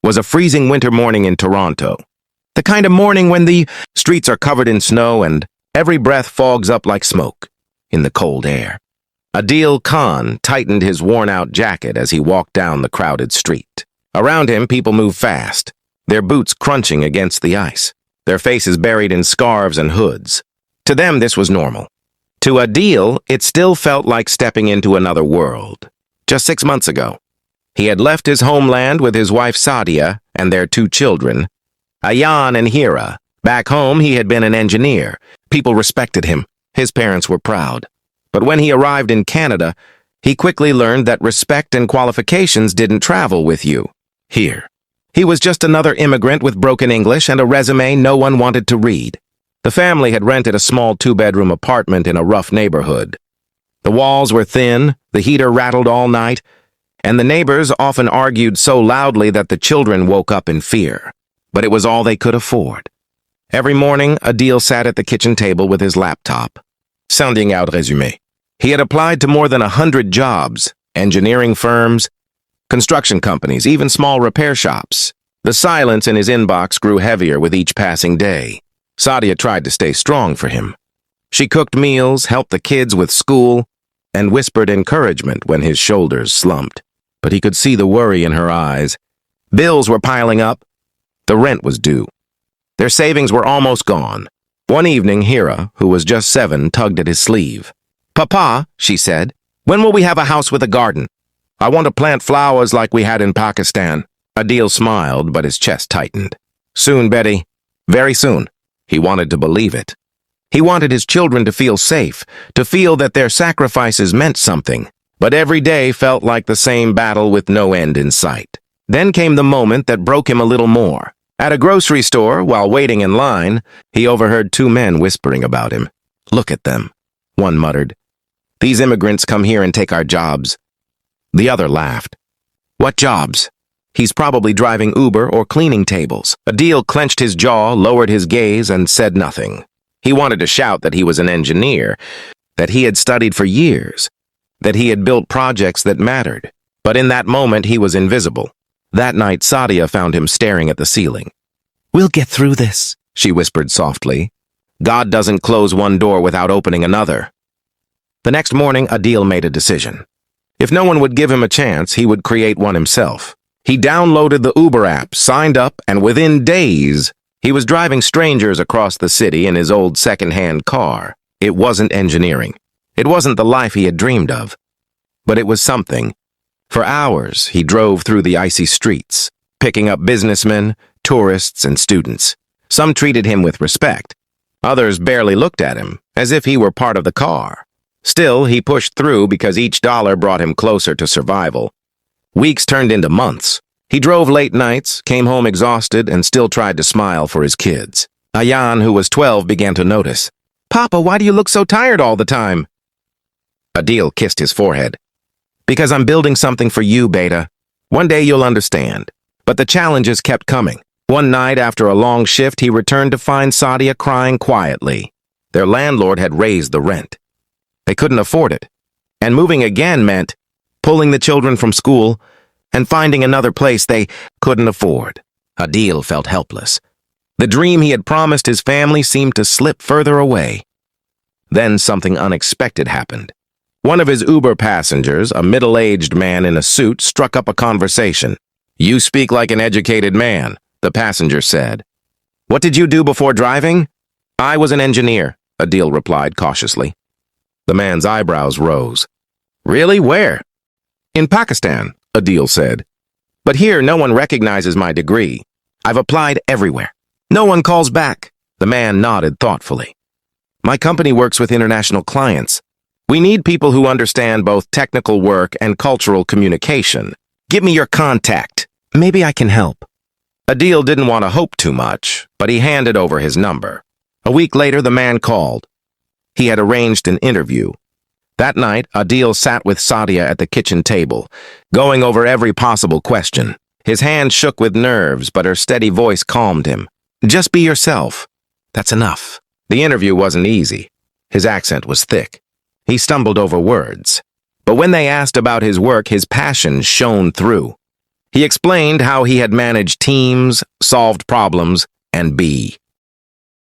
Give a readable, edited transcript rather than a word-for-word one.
was a freezing winter morning in Toronto. The kind of morning when the streets are covered in snow and every breath fogs up like smoke in the cold air. Adil Khan tightened his worn-out jacket as he walked down the crowded street. Around him, people moved fast, their boots crunching against the ice, their faces buried in scarves and hoods. To them, this was normal. To Adil, it still felt like stepping into another world. Just 6 months ago, he had left his homeland with his wife Sadia and their 2 children, Ayan and Hira. Back home, he had been an engineer. People respected him. His parents were proud. But when he arrived in Canada, he quickly learned that respect and qualifications didn't travel with you. Here, he was just another immigrant with broken English and a resume no one wanted to read. The family had rented a small 2-bedroom apartment in a rough neighborhood. The walls were thin, the heater rattled all night, and the neighbors often argued so loudly that the children woke up in fear. But it was all they could afford. Every morning, Adil sat at the kitchen table with his laptop, sounding out résumé. He had applied to more than 100 jobs, engineering firms, construction companies, even small repair shops. The silence in his inbox grew heavier with each passing day. Sadia tried to stay strong for him. She cooked meals, helped the kids with school, and whispered encouragement when his shoulders slumped. But he could see the worry in her eyes. Bills were piling up. The rent was due. Their savings were almost gone. One evening, Hira, who was just 7, tugged at his sleeve. "Papa," she said, "when will we have a house with a garden? I want to plant flowers like we had in Pakistan." Adil smiled, but his chest tightened. "Soon, Betty. Very soon." He wanted to believe it. He wanted his children to feel safe, to feel that their sacrifices meant something. But every day felt like the same battle with no end in sight. Then came the moment that broke him a little more. At a grocery store, while waiting in line, he overheard 2 men whispering about him. "Look at them," one muttered. "These immigrants come here and take our jobs." The other laughed. "What jobs? He's probably driving Uber or cleaning tables." Adil clenched his jaw, lowered his gaze, and said nothing. He wanted to shout that he was an engineer, that he had studied for years, that he had built projects that mattered. But in that moment, he was invisible. That night, Sadia found him staring at the ceiling. "We'll get through this," she whispered softly. "God doesn't close one door without opening another." The next morning, Adil made a decision. If no one would give him a chance, he would create one himself. He downloaded the Uber app, signed up, and within days, he was driving strangers across the city in his old second-hand car. It wasn't engineering. It wasn't the life he had dreamed of. But it was something. For hours, he drove through the icy streets, picking up businessmen, tourists, and students. Some treated him with respect. Others barely looked at him, as if he were part of the car. Still, he pushed through because each dollar brought him closer to survival. Weeks turned into months. He drove late nights, came home exhausted, and still tried to smile for his kids. Ayan, who was 12, began to notice. "Papa, why do you look so tired all the time?" Adil kissed his forehead. "Because I'm building something for you, Beta. One day you'll understand." But the challenges kept coming. One night, after a long shift, he returned to find Sadia crying quietly. Their landlord had raised the rent. They couldn't afford it. And moving again meant pulling the children from school and finding another place they couldn't afford. Adil felt helpless. The dream he had promised his family seemed to slip further away. Then something unexpected happened. One of his Uber passengers, a middle-aged man in a suit, struck up a conversation. "You speak like an educated man," the passenger said. "What did you do before driving?" "I was an engineer," Adil replied cautiously. The man's eyebrows rose. "Really? Where?" "In Pakistan," Adil said. "But here no one recognizes my degree. I've applied everywhere. No one calls back." The man nodded thoughtfully. "My company works with international clients. We need people who understand both technical work and cultural communication. Give me your contact. Maybe I can help." Adil didn't want to hope too much, but he handed over his number. A week later, the man called. He had arranged an interview. That night, Adil sat with Sadia at the kitchen table, going over every possible question. His hand shook with nerves, but her steady voice calmed him. "Just be yourself. That's enough." The interview wasn't easy. His accent was thick. He stumbled over words. But when they asked about his work, his passion shone through. He explained how he had managed teams, solved problems, and